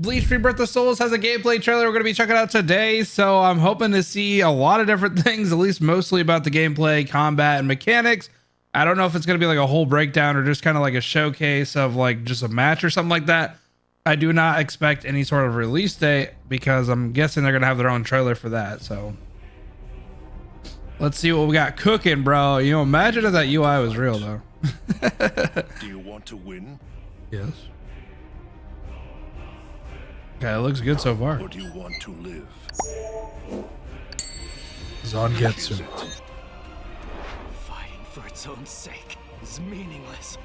Bleach Rebirth of Souls has a gameplay trailer we're going to be checking out today, so I'm hoping to see a lot of different things, at least mostly about the gameplay, combat, and mechanics. I don't know if it's going to be like a whole breakdown or just kind of like a showcase of like just a match or something like that. I do not expect any sort of release date because I'm guessing they're going to have their own trailer for that, so let's see what we got cooking, bro. You know, imagine if that UI was real, though. Do you want to win? Yes. Okay, it looks good so far. Or do you want to live? Zangetsu. Fighting for its own sake is meaningless.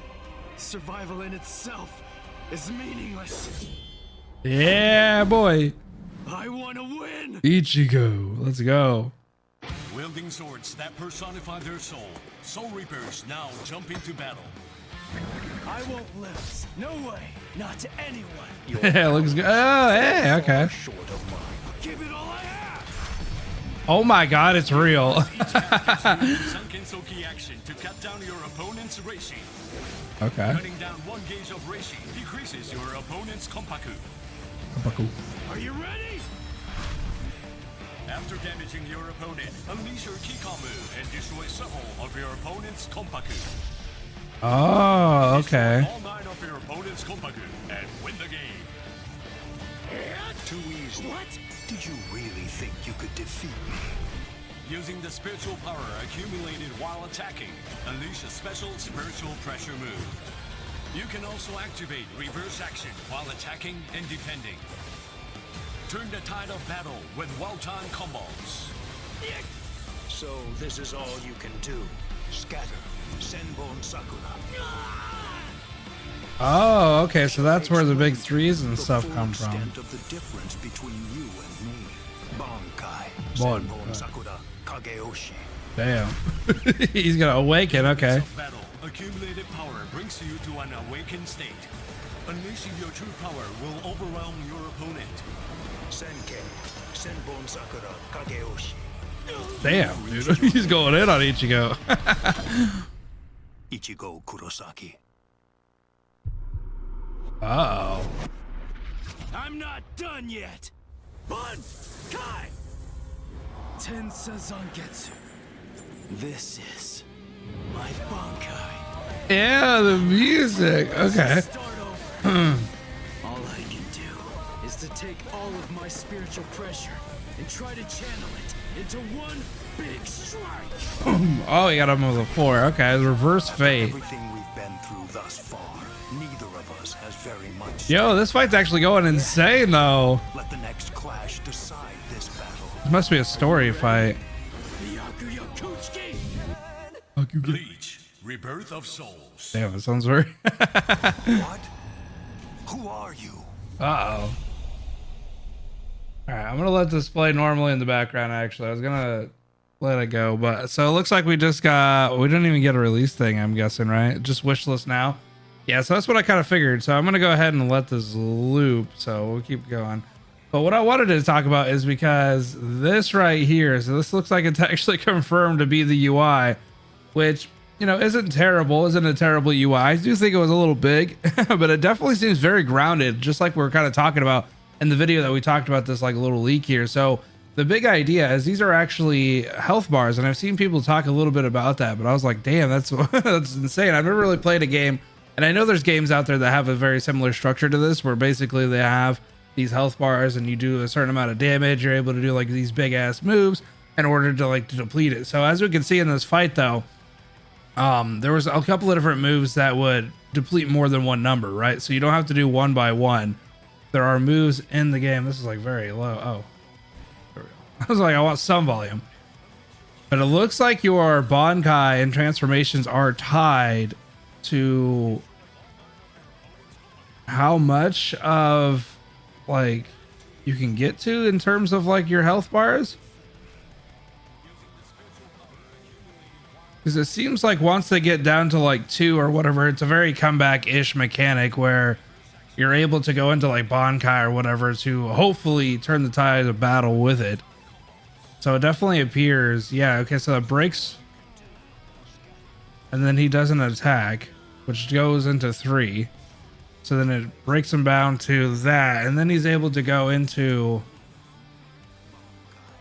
Survival in itself is meaningless. Yeah, boy. I want to win. Ichigo, let's go. Wielding swords that personify their soul, Soul Reapers now jump into battle. I won't lose. No way. Not to anyone. Yeah, looks good. Oh, hey, okay. Give it all I have. Oh my God, it's real. Sunken Soki action to cut down your opponent's Reishi. Okay. Cutting down 1 gauge of Reishi decreases your opponent's Kompaku. Are you ready? After damaging your opponent, unleash your Kikamu and destroy several of your opponent's Kompaku. Oh, okay. Destroy all 9 of your opponent's Kompaku and win the game. Too easy. What? Did you really think you could defeat me? Using the spiritual power accumulated while attacking, unleash a special spiritual pressure move. You can also activate reverse action while attacking and defending. Turn the tide of battle with well-timed combos. So this is all you can do. Scatter. Senbon Sakura. Oh, okay. So that's where the big threes and stuff come from. Of the difference between you and me. Bankai. Bon. Senbon Sakura. Kageyoshi. Damn. He's gonna awaken. Okay. Battle. Accumulated power brings you to an awakened state. Unleashing your true power will overwhelm your opponent. Senken. Senbon Sakura. Kageyoshi. Damn, dude. He's going in on Ichigo. Ichigo Kurosaki. Uh-oh. I'm not done yet. Bankai. Tensa Zangetsu. This is my Bankai. Yeah, the music. Okay. Start over. All I can do is to take all of my spiritual pressure and try to channel it into one big strike. Oh, you got him with a 4. Okay, reverse fate. Everything we've been through thus far, neither of us has very much. Yo, this fight's actually going insane, though. Let the next clash decide this battle. This must be a story fight. Bleach Rebirth of Souls. Damn, it sounds very... What? Who are you? Uh-oh. All right, I'm gonna let this play normally in the background. Actually, I was gonna let it go, but so it looks like we didn't even get a release thing. I'm guessing, right? Just wish list now. Yeah, so that's what I kind of figured. So I'm gonna go ahead and let this loop. So we'll keep going. But what I wanted to talk about is because this right here. So this looks like it's actually confirmed to be the UI, which, you know, isn't terrible. Isn't a terrible UI. I do think it was a little big, but it definitely seems very grounded, just like we were kind of talking about in the video that we talked about, this like little leak here. So the big idea is these are actually health bars, and I've seen people talk a little bit about that, but I was like, damn, that's that's insane. I've never really played a game, and I know there's games out there that have a very similar structure to this, where basically they have these health bars and you do a certain amount of damage. You're able to do like these big ass moves in order to like to deplete it. So as we can see in this fight though, there was a couple of different moves that would deplete more than one number, right? So you don't have to do one by one. There are moves in the game. This is like very low. Oh, there we go. I was like, I want some volume. But it looks like your Bankai and transformations are tied to how much of like you can get to in terms of like your health bars. Because it seems like once they get down to like 2 or whatever, it's a very comeback-ish mechanic where you're able to go into like Bankai or whatever to hopefully turn the tide of battle with it. So it definitely appears. Yeah, okay, so it breaks. And then he does an attack, which goes into 3. So then it breaks him down to that, and then he's able to go into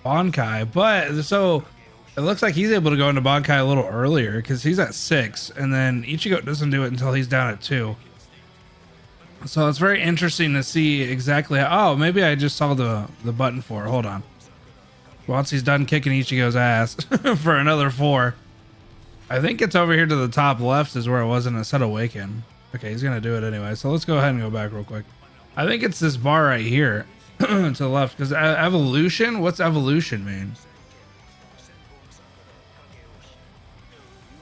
Bankai. But so it looks like he's able to go into Bankai a little earlier because he's at 6, and then Ichigo doesn't do it until he's down at 2. So it's very interesting to see exactly how, oh, maybe I just saw the button for it. Hold on. Once he's done kicking Ichigo's ass for another 4. I think it's over here to the top left is where it was, and it said awaken. Okay, he's gonna do it anyway. So let's go ahead and go back real quick. I think it's this bar right here to the left, because evolution, what's evolution mean?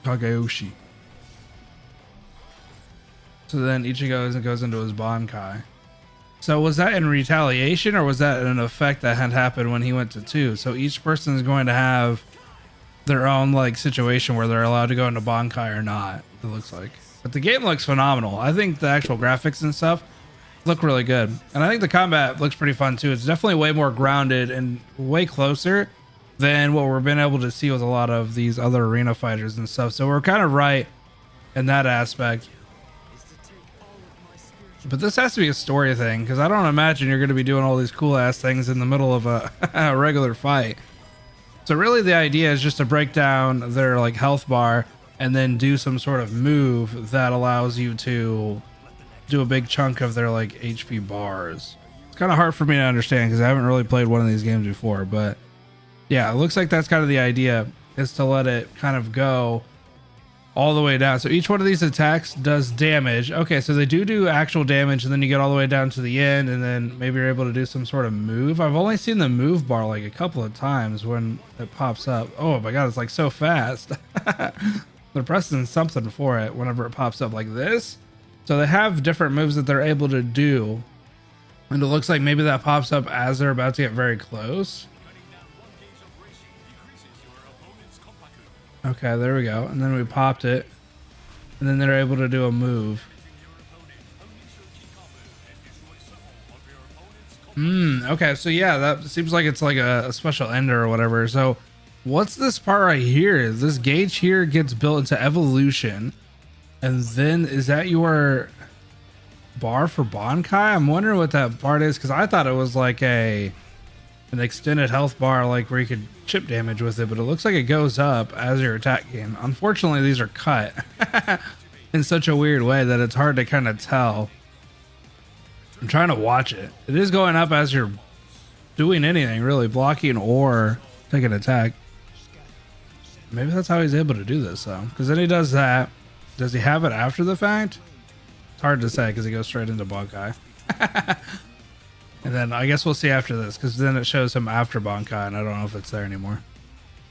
Kageyoshi. So then Ichigo goes into his Bankai. So was that in retaliation, or was that an effect that had happened when he went to 2? So each person is going to have their own like situation where they're allowed to go into Bankai or not, it looks like. But the game looks phenomenal. I think the actual graphics and stuff look really good. And I think the combat looks pretty fun too. It's definitely way more grounded and way closer than what we've been able to see with a lot of these other arena fighters and stuff. So we're kind of right in that aspect. But this has to be a story thing, because I don't imagine you're going to be doing all these cool ass things in the middle of a regular fight. So really the idea is just to break down their like health bar and then do some sort of move that allows you to do a big chunk of their like HP bars. It's kind of hard for me to understand because I haven't really played one of these games before, but yeah, it looks like that's kind of the idea, is to let it kind of go all the way down. So each one of these attacks does damage. Okay, so they do actual damage, and then you get all the way down to the end, and then maybe you're able to do some sort of move. I've only seen the move bar like a couple of times when it pops up. Oh my god, it's like so fast. They're pressing something for it whenever it pops up like this. So they have different moves that they're able to do, and it looks like maybe that pops up as they're about to get very close. Okay, there we go. And then we popped it, and then they're able to do a move. Okay, so yeah, that seems like it's like a special ender or whatever. So what's this part right here? This gauge here gets built into evolution, and then is that your bar for Bankai? I'm wondering what that part is, because I thought it was like an extended health bar, like where you could chip damage with it, but it looks like it goes up as you're attacking. Unfortunately, these are cut in such a weird way that it's hard to kind of tell. I'm trying to watch it. It is going up as you're doing anything, really, blocking or taking an attack. Maybe that's how he's able to do this, though, because then he does that. Does he have it after the fact? It's hard to say because he goes straight into Bankai. And then I guess we'll see after this, because then it shows him after Bankai, and I don't know if it's there anymore.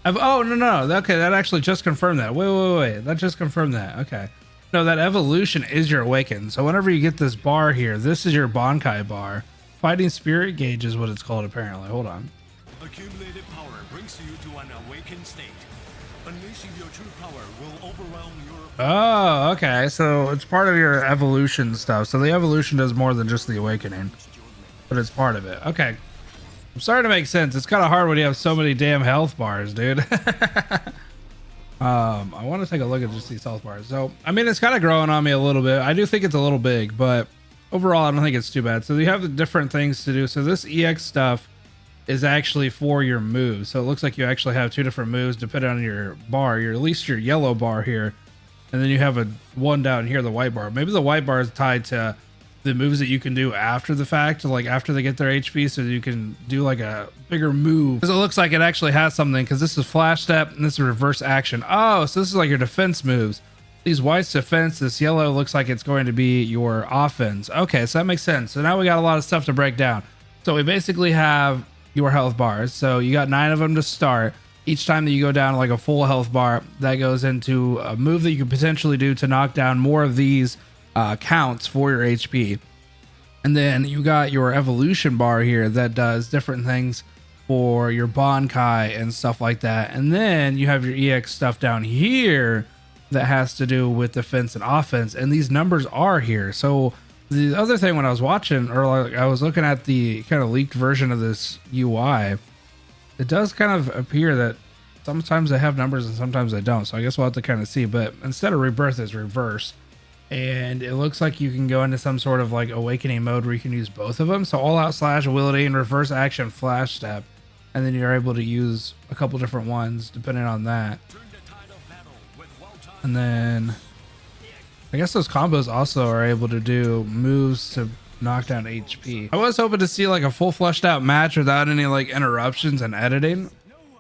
Oh, no. Okay, that actually just confirmed that. Wait. That just confirmed that. Okay. No, that evolution is your awaken. So whenever you get this bar here, this is your Bankai bar. Fighting Spirit Gauge is what it's called, apparently. Hold on. Accumulated power brings you to an awakened state. Unleashing your true power will overwhelm your... Oh, okay. So it's part of your evolution stuff. So the evolution does more than just the awakening, but it's part of it. Okay. I'm starting to make sense. It's kind of hard when you have so many damn health bars, dude. I want to take a look at just these health bars. So, I mean, it's kind of growing on me a little bit. I do think it's a little big, but overall, I don't think it's too bad. So you have the different things to do. So this EX stuff is actually for your moves. So it looks like you actually have 2 different moves depending on your bar. At least your yellow bar here. And then you have one down here, the white bar. Maybe the white bar is tied to the moves that you can do after the fact, like after they get their HP, so you can do like a bigger move. Because it looks like it actually has something, because this is flash step and this is reverse action. Oh, so this is like your defense moves. These white's defense, this yellow looks like it's going to be your offense. Okay, so that makes sense. So now we got a lot of stuff to break down. So we basically have your health bars. So you got 9 of them to start. Each time that you go down like a full health bar, that goes into a move that you could potentially do to knock down more of these counts for your HP. And then you got your evolution bar here that does different things for your Bankai and stuff like that. And then you have your EX stuff down here that has to do with defense and offense, and these numbers are here. So the other thing, when I was watching, or like I was looking at the kind of leaked version of this UI, it does kind of appear that sometimes they have numbers and sometimes they don't. So I guess we'll have to kind of see. But instead of rebirth, it's reverse. And it looks like you can go into some sort of like awakening mode where you can use both of them. So all out slash ability and reverse action flash step. And then you're able to use a couple different ones depending on that. And then I guess those combos also are able to do moves to knock down HP. I was hoping to see like a full fleshed out match without any like interruptions and editing.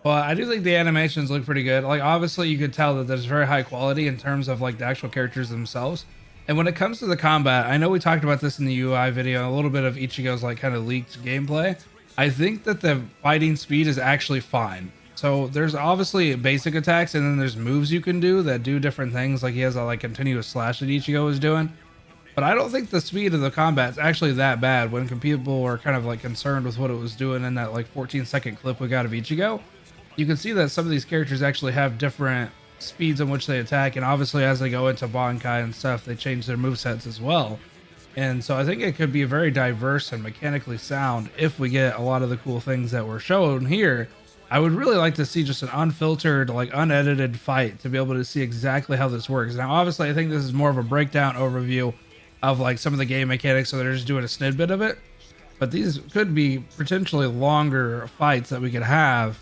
But I do think the animations look pretty good. Like obviously you could tell that there's very high quality in terms of like the actual characters themselves. And when it comes to the combat, I know we talked about this in the UI video, a little bit of Ichigo's like kind of leaked gameplay. I think that the fighting speed is actually fine. So there's obviously basic attacks and then there's moves you can do that do different things. Like he has a like continuous slash that Ichigo is doing. But I don't think the speed of the combat is actually that bad when people were kind of like concerned with what it was doing in that like 14-second clip we got of Ichigo. You can see that some of these characters actually have different speeds in which they attack, and obviously as they go into Bankai and stuff, they change their movesets as well. And so I think it could be very diverse and mechanically sound if we get a lot of the cool things that were shown here. I would really like to see just an unfiltered, like unedited fight to be able to see exactly how this works. Now, obviously, I think this is more of a breakdown overview of like some of the game mechanics, so they're just doing a snippet of it. But these could be potentially longer fights that we could have.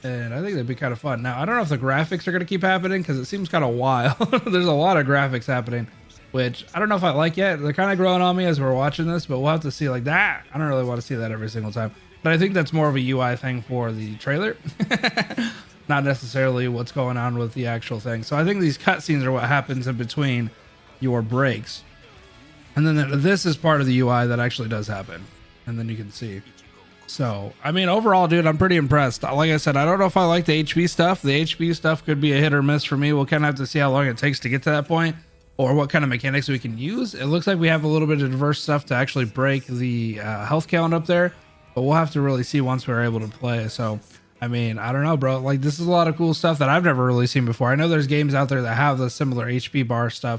And I think that'd be kind of fun. Now, I don't know if the graphics are going to keep happening because it seems kind of wild. There's a lot of graphics happening, which I don't know if I like yet. They're kind of growing on me as we're watching this, but we'll have to see like that. I don't really want to see that every single time. But I think that's more of a UI thing for the trailer. Not necessarily what's going on with the actual thing. So I think these cutscenes are what happens in between your breaks. And then this is part of the UI that actually does happen. And then you can see. So, I mean, overall, dude, I'm pretty impressed. Like I said, I don't know if I like the HP stuff. The HP stuff could be a hit or miss for me. We'll kind of have to see how long it takes to get to that point or what kind of mechanics we can use. It looks like we have a little bit of diverse stuff to actually break the health count up there, but we'll have to really see once we're able to play. So, I mean, I don't know, bro. Like, this is a lot of cool stuff that I've never really seen before. I know there's games out there that have the similar HP bar stuff,